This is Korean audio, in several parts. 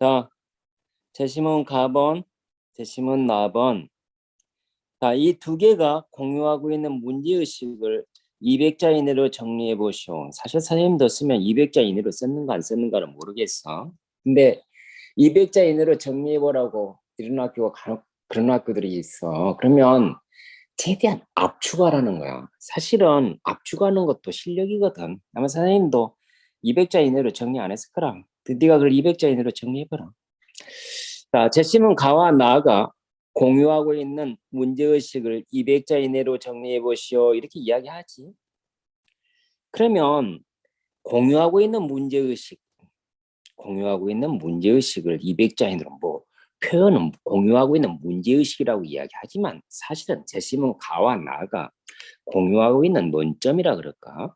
자, 재심은 가번, 재심은 나번. 자, 이 두 개가 공유하고 있는 문제의식을 200자 이내로 정리해 보시오. 사실 선생님도 쓰면 200자 이내로 썼는가 안 썼는가는 모르겠어. 근데 200자 이내로 정리해 보라고 이런 학교가 간혹 그런 학교들이 있어. 그러면 최대한 압축하라는 거야. 사실은 압축하는 것도 실력이거든. 아마 선생님도 200자 이내로 정리 안 했을 거라. 네가 그걸 200자 이내로 정리해봐라. 자, 재심은 가와 나가 공유하고 있는 문제의식을 200자 이내로 정리해 보시오. 이렇게 이야기하지. 그러면 공유하고 있는 문제의식을 200자 이내로 표현은 공유하고 있는 문제의식이라고 이야기하지만 사실은 재심은 가와 나가 공유하고 있는 논점이라 그럴까?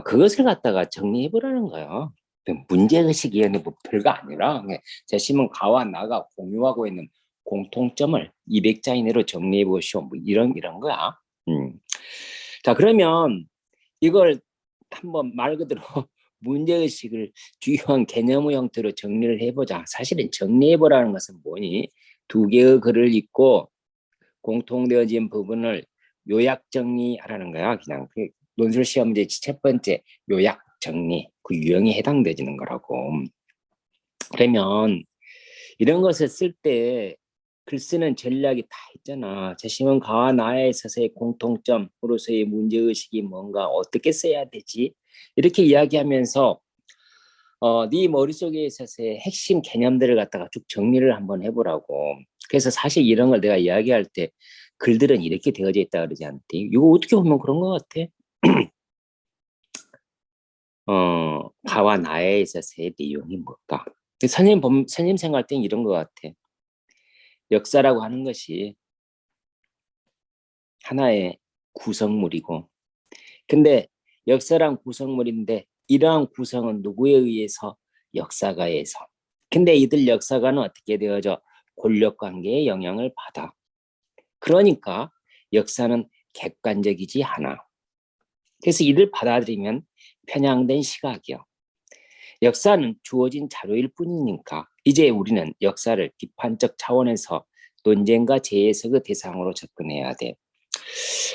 그것을 갖다가 정리해 보라는 거예요. 문제의식이 뭐 별거 아니라 재심은 가와 나가 공유하고 있는 공통점을 200자 이내로 정리해 보시오. 뭐 이런 거야. 자, 그러면 이걸 한번 말 그대로 문제의식을 주요한 개념의 형태로 정리를 해보자. 사실은 정리해보라는 것은 뭐니? 두 개의 글을 읽고 공통되어진 부분을 요약 정리하라는 거야. 그냥 그 논술 시험 문제 첫 번째 요약 정리, 그 유형에 해당되는 거라고. 그러면 이런 것을 쓸 때 글 쓰는 전략이 다 있잖아. 재심은 가와 나에 있어서의 공통점으로서의 문제의식이 뭔가 어떻게 써야 되지? 이렇게 이야기하면서 네 머릿속에 있어서의 핵심 개념들을 갖다가 쭉 정리를 한번 해보라고. 그래서 사실 이런 걸 내가 이야기할 때 글들은 이렇게 되어져 있다 그러지 않대. 이거 어떻게 보면 그런 것 같아. 가와 나에 있어서의 내용이 뭘까? 선생님 생각할 땐 이런 것 같아. 역사라고 하는 것이 하나의 구성물이고, 근데 역사란 구성물인데 이러한 구성은 누구에 의해서? 역사가에서. 근데 이들 역사가는 어떻게 되어져? 권력관계의 영향을 받아. 그러니까 역사는 객관적이지 않아. 그래서 이를 받아들이면 편향된 시각이요. 역사는 주어진 자료일 뿐이니까 이제 우리는 역사를 비판적 차원에서 논쟁과 재해석의 대상으로 접근해야 돼.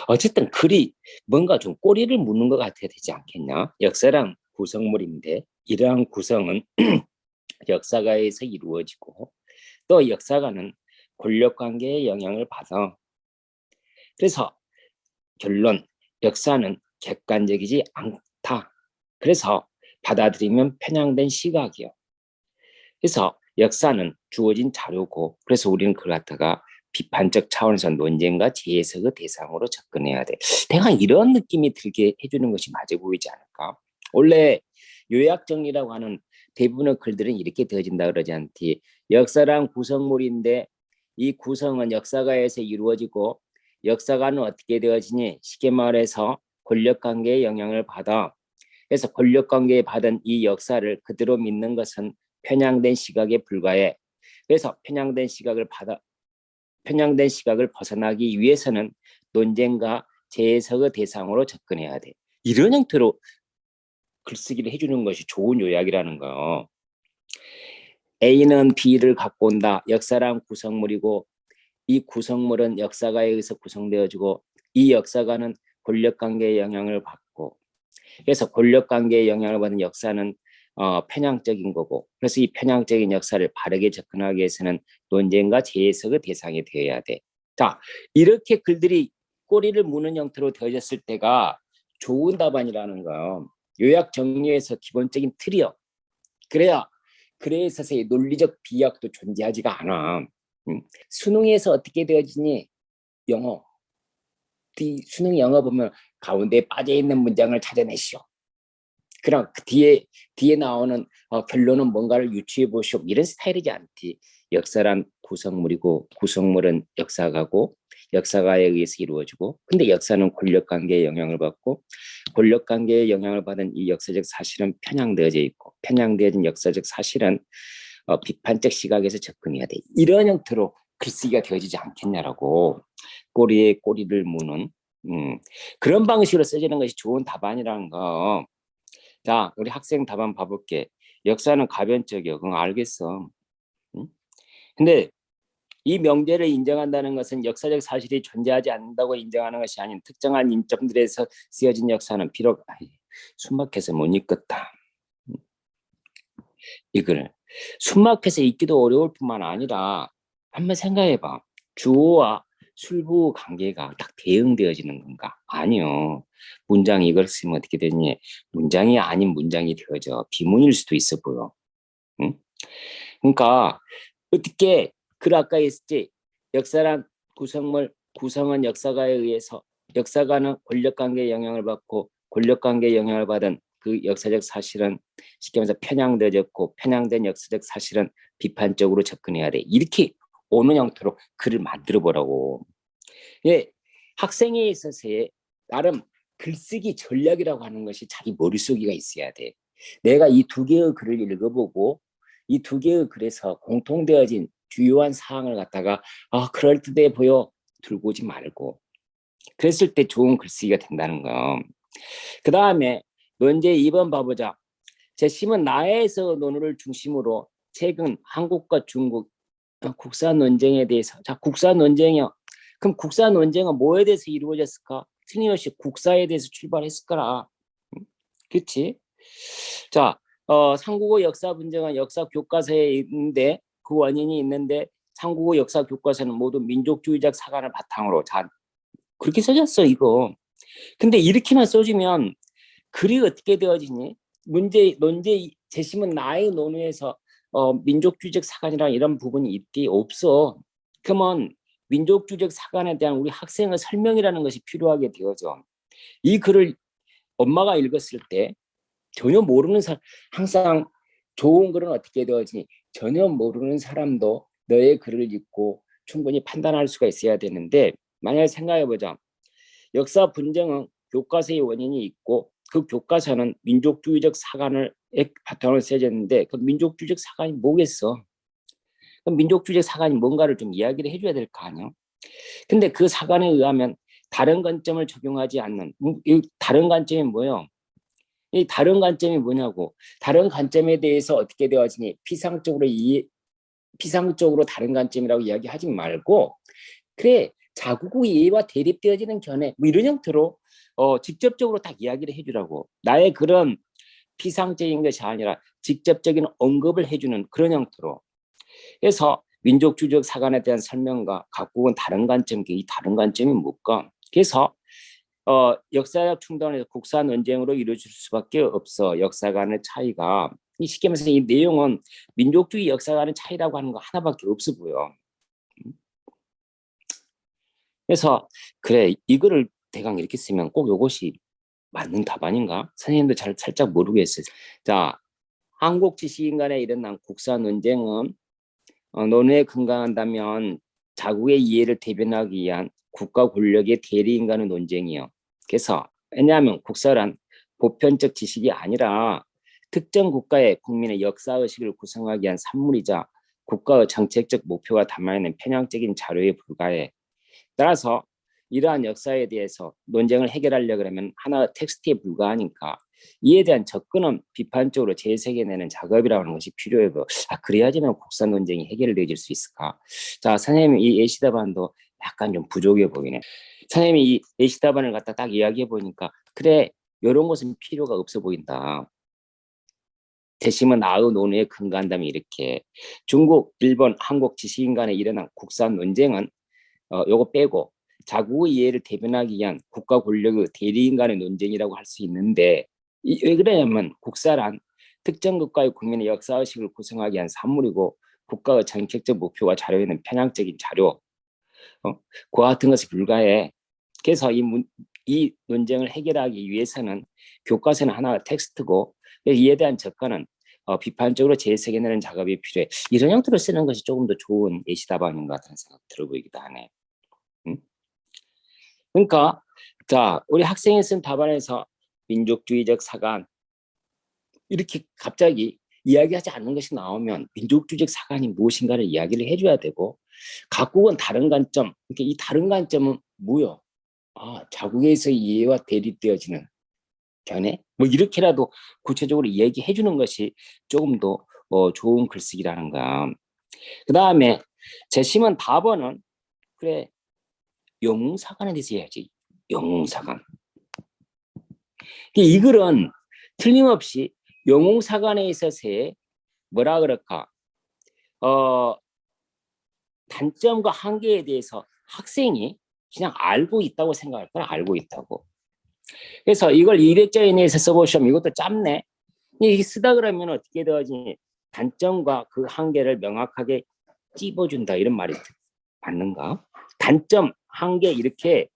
어쨌든 글이 뭔가 좀 꼬리를 무는 것 같아야 되지 않겠냐? 역사란 구성물인데 이러한 구성은 역사가에서 이루어지고 또 역사가는 권력관계의 영향을 받아. 그래서 결론, 역사는 객관적이지 않다. 그래서 받아들이면 편향된 시각이요. 그래서 역사는 주어진 자료고, 그래서 우리는 그걸 갖다가 비판적 차원에서 논쟁과 재해석의 대상으로 접근해야 돼. 대강 이런 느낌이 들게 해주는 것이 맞아 보이지 않을까? 원래 요약 정리라고 하는 대부분의 글들은 이렇게 되어진다 그러지 않지. 역사란 구성물인데 이 구성은 역사가에서 이루어지고 역사가는 어떻게 되어지니? 쉽게 말해서 권력관계의 영향을 받아. 그래서 권력관계에 받은 이 역사를 그대로 믿는 것은 편향된 시각에 불과해. 그래서 편향된 시각을 벗어나기 위해서는 논쟁과 재해석의 대상으로 접근해야 돼. 이런 형태로 글쓰기를 해주는 것이 좋은 요약이라는 거. A는 B를 갖고 온다. 역사란 구성물이고 이 구성물은 역사가에 의해서 구성되어지고 이 역사가는 권력관계의 영향을 받고, 그래서 권력관계의 영향을 받는 역사는 편향적인 거고, 그래서 이 편향적인 역사를 바르게 접근하기 위해서는 논쟁과 재해석의 대상이 되어야 돼. 자, 이렇게 글들이 꼬리를 무는 형태로 되어졌을 때가 좋은 답안이라는 거예요. 요약 정리해서 기본적인 틀이요. 그래야 있어서의 논리적 비약도 존재하지가 않아. 수능에서 어떻게 되어지니? 영어. 수능 영어 보면 가운데 빠져있는 문장을 찾아내시오. 그럼 그 뒤에 나오는 결론은 뭔가를 유추해 보시오. 이런 스타일이지 않지. 역사란 구성물이고 구성물은 역사가고 역사가에 의해서 이루어지고, 근데 역사는 권력관계의 영향을 받고 권력관계의 영향을 받은 이 역사적 사실은 편향되어져 있고 편향되어진 역사적 사실은 비판적 시각에서 접근해야 돼. 이런 형태로 글쓰기가 되어지지 않겠냐라고 꼬리에 꼬리를 무는 그런 방식으로 써지는 것이 좋은 답안이라는 거. 자, 우리 학생 답안 봐볼게. 역사는 가변적이요. 그건 알겠어. 응? 근데 이 명제를 인정한다는 것은 역사적 사실이 존재하지 않는다고 인정하는 것이 아닌 특정한 인점들에서 쓰여진 역사는 비록 숨막혀서 못 읽겠다. 이걸 숨막혀서 읽기도 어려울 뿐만 아니라 한번 생각해봐. 주어와 술부 관계가 딱 대응되어지는 건가? 아니요. 문장이 이걸 쓰면 어떻게 되니? 문장이 아닌 문장이 되어져. 비문일 수도 있어 보여. 응? 그러니까 어떻게 그 아까 했지 역사란 구성은 역사가에 의해서 역사가는 권력관계에 영향을 받고 권력관계에 영향을 받은 그 역사적 사실은 쉽게 말해서 편향되어졌고 편향된 역사적 사실은 비판적으로 접근해야 돼. 이렇게 오는 형태로 글을 만들어 보라고. 예, 학생에 있어서의 나름 글쓰기 전략이라고 하는 것이 자기 머릿속에 있어야 돼. 내가 이 두 개의 글을 읽어보고 이 두 개의 글에서 공통되어진 주요한 사항을 갖다가 그럴듯해 보여 들고 오지 말고 그랬을 때 좋은 글쓰기가 된다는 거. 그 다음에 문제 2번 봐보자. 제심은 나에서 논어를 중심으로 최근 한국과 중국 국사 논쟁에 대해서 국사 논쟁이요. 그럼 국사 논쟁은 뭐에 대해서 이루어졌을까? 틀림없이 국사에 대해서 출발했을 거라. 그렇지? 자, 삼국어 역사 분쟁은 역사 교과서에 있는데 그 원인이 있는데 삼국어 역사 교과서는 모두 민족주의적 사관을 바탕으로 그렇게 써졌어 이거. 근데 이렇게만 써주면 글이 어떻게 되어지니? 논제 재심은 나의 논의에서 민족주의적 사관이랑 이런 부분이 있기 없어. 그러면 민족주의적 사관에 대한 우리 학생의 설명이라는 것이 필요하게 되어져. 이 글을 엄마가 읽었을 때 전혀 모르는 사람, 항상 좋은 글은 어떻게 되어지니? 전혀 모르는 사람도 너의 글을 읽고 충분히 판단할 수가 있어야 되는데 만약에 생각해보자. 역사 분쟁은 교과서의 원인이 있고 그 교과서는 민족주의적 사관을 바탕으로 세졌는데 그 민족주의적 사관이 뭐겠어? 그 민족주의적 사관이 뭔가를 좀 이야기를 해줘야 될 거 아니야? 근데 그 사관에 의하면 다른 관점을 적용하지 않는 이 다른 관점이 뭐예요? 이 다른 관점이 뭐냐고. 다른 관점에 대해서 어떻게 되어지니 피상적으로 다른 관점이라고 이야기하지 말고 그래 자국의 이해와 대립되어지는 견해 뭐 이런 형태로 직접적으로 딱 이야기를 해주라고. 나의 그런 피상적인 것이 아니라 직접적인 언급을 해주는 그런 형태로 해서 민족주의적 사관에 대한 설명과 각국은 다른 관점, 이 다른 관점이 뭘까? 그래서 역사적 충돌에서 국사 논쟁으로 이루어질 수밖에 없어. 역사 간의 차이가 쉽게 말해서 이 내용은 민족주의 역사 간의 차이라고 하는 거 하나밖에 없어 보여. 그래서 그래 이거를 대강 이렇게 쓰면 꼭 이것이 맞는 답안인가? 선생님도 살짝 모르겠어요. 자, 한국지 시인 간에 일어난 국사 논쟁은 논의에 근거한다면 자국의 이해를 대변하기 위한 국가 권력의 대리인 간의 논쟁이요. 그래서 왜냐하면 국사란 보편적 지식이 아니라 특정 국가의 국민의 역사의식을 구성하기 위한 산물이자 국가의 정책적 목표가 담아있는 편향적인 자료에 불과해. 따라서 이러한 역사에 대해서 논쟁을 해결하려고 하면 하나의 텍스트에 불과하니까 이에 대한 접근은 비판적으로 재해석해내는 작업이라고 하는 것이 필요하고 그래야지만 국산 논쟁이 해결되어질 수 있을까. 자, 선생님 이 예시답안도 약간 좀 부족해 보이네. 선생님이 이 예시답안을 갖다 딱 이야기해 보니까 그래 이런 것은 필요가 없어 보인다. 대심은 나의 논의에 근거한다면 이렇게 중국, 일본, 한국 지식인 간에 일어난 국산 논쟁은 요거 빼고 자국의 이해를 대변하기 위한 국가 권력의 대리인 간의 논쟁이라고 할 수 있는데 왜 그러냐면 국사란 특정 국가의 국민의 역사의식을 구성하기 위한 산물이고 국가의 정책적 목표와 자료에는 편향적인 자료 그와 같은 것이 불가해. 그래서 이 논쟁을 해결하기 위해서는 교과서는 하나의 텍스트고 이에 대한 접근은 비판적으로 재해석해내는 작업이 필요해. 이런 형태로 쓰는 것이 조금 더 좋은 예시답안인 것 같은 생각 들어보이기도 하네. 응? 그러니까 자 우리 학생이 쓴 답안에서 민족주의적 사관 이렇게 갑자기 이야기하지 않는 것이 나오면 민족주의적 사관이 무엇인가를 이야기를 해줘야 되고 각국은 다른 관점 그러니까 이 다른 관점은 뭐요? 자국에서 이해와 대립되어지는 견해? 뭐 이렇게라도 구체적으로 얘기해 주는 것이 조금 더 좋은 글쓰기라는 거. 그 다음에 재심은 답어는 그래 영웅사관에 대해서 해야지. 영웅사관. 이 글은 틀림없이 영웅사관에 있어서의 뭐라 그럴까 단점과 한계에 대해서 학생이 그냥 알고 있다고 생각할 거야. 알고 있다고. 그래서 이걸 200자 이내에서 써보시면 이것도 짧네. 이게 쓰다 그러면 어떻게 되어지? 단점과 그 한계를 명확하게 찝어준다 이런 말이 맞는가? 단점, 한계 이렇게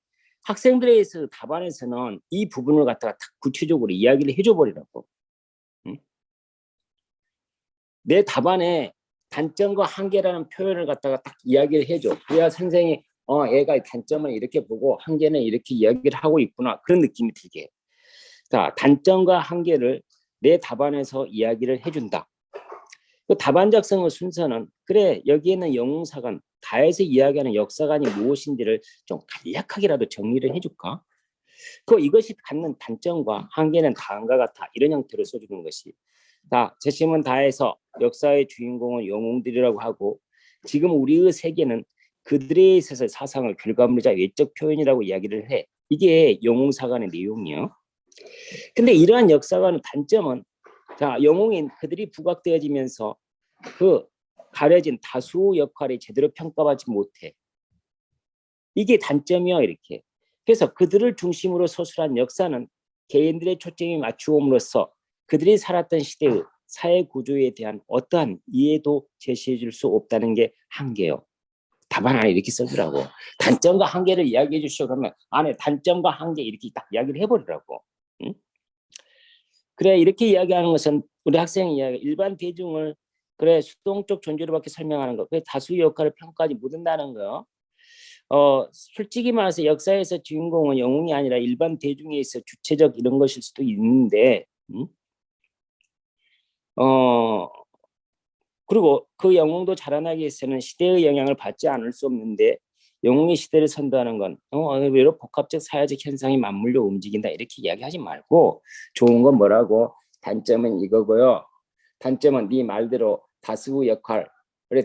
학생들에 의해서 답안에서는 이 부분을 갖다가 딱 구체적으로 이야기를 해줘 버리라고. 응? 내 답안에 단점과 한계라는 표현을 갖다가 딱 이야기를 해줘. 그래야 선생이 얘가 단점을 이렇게 보고 한계는 이렇게 이야기를 하고 있구나 그런 느낌이 들게. 자, 단점과 한계를 내 답안에서 이야기를 해준다. 그 답안 작성의 순서는 그래 여기에는 영웅사관 다에서 이야기하는 역사관이 무엇인지를 좀 간략하게라도 정리를 해줄까? 그 이것이 갖는 단점과 한계는 다음과 같아 이런 형태로 써주는 것이 다 재심은 다해서 역사의 주인공은 영웅들이라고 하고 지금 우리의 세계는 그들에 있어서 사상을 결과물이자 외적 표현이라고 이야기를 해. 이게 영웅사관의 내용이요. 근데 이러한 역사관의 단점은 자 영웅인 그들이 부각되어지면서 그 가려진 다수 역할이 제대로 평가받지 못해. 이게 단점이야 이렇게. 그래서 그들을 중심으로 서술한 역사는 개인들의 초점이 맞추음으로써 그들이 살았던 시대의 사회 구조에 대한 어떠한 이해도 제시해 줄 수 없다는 게 한계요. 답안 안에 이렇게 써주라고. 단점과 한계를 이야기해 주시오 그러면 안에 단점과 한계 이렇게 딱 이야기를 해버리라고. 응? 그래 이렇게 이야기하는 것은 우리 학생 이야기 일반 대중을 그래 수동적 존재로밖에 설명하는 거. 그 다수의 역할을 평가하지 못한다는 거. 솔직히 말해서 역사에서 주인공은 영웅이 아니라 일반 대중에 있어 주체적 이런 것일 수도 있는데, 그리고 그 영웅도 자라나기 위해서는 시대의 영향을 받지 않을 수 없는데 영웅의 시대를 선도하는 건 의외로 복합적 사회적 현상이 맞물려 움직인다 이렇게 이야기하지 말고 좋은 건 뭐라고 단점은 이거고요. 단점은 네 말대로 다수 역할에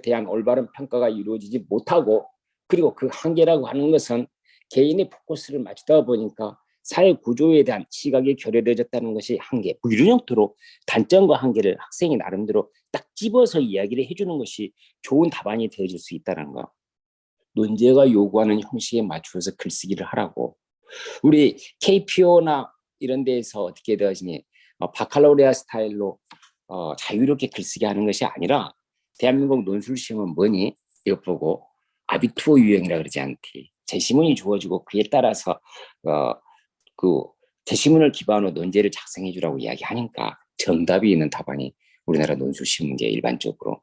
대한 올바른 평가가 이루어지지 못하고 그리고 그 한계라고 하는 것은 개인의 포커스를 맞추다 보니까 사회 구조에 대한 시각이 결여되어졌다는 것이 한계. 뭐 이런 형태로 단점과 한계를 학생이 나름대로 딱 집어서 이야기를 해주는 것이 좋은 답안이 되어질 수 있다는 거. 논제가 요구하는 형식에 맞추어서 글쓰기를 하라고. 우리 KPO나 이런 데에서 어떻게 되어지니 바칼로레아 스타일로 자유롭게 글쓰기 하는 것이 아니라 대한민국 논술 시험은 뭐니? 이거 보고 아비투어 유형이라 그러지 않지. 제시문이 주어지고 그에 따라서 그 제시문을 기반으로 논제를 작성해 주라고 이야기하니까 정답이 있는 답안이 우리나라 논술 시험 문제 일반적으로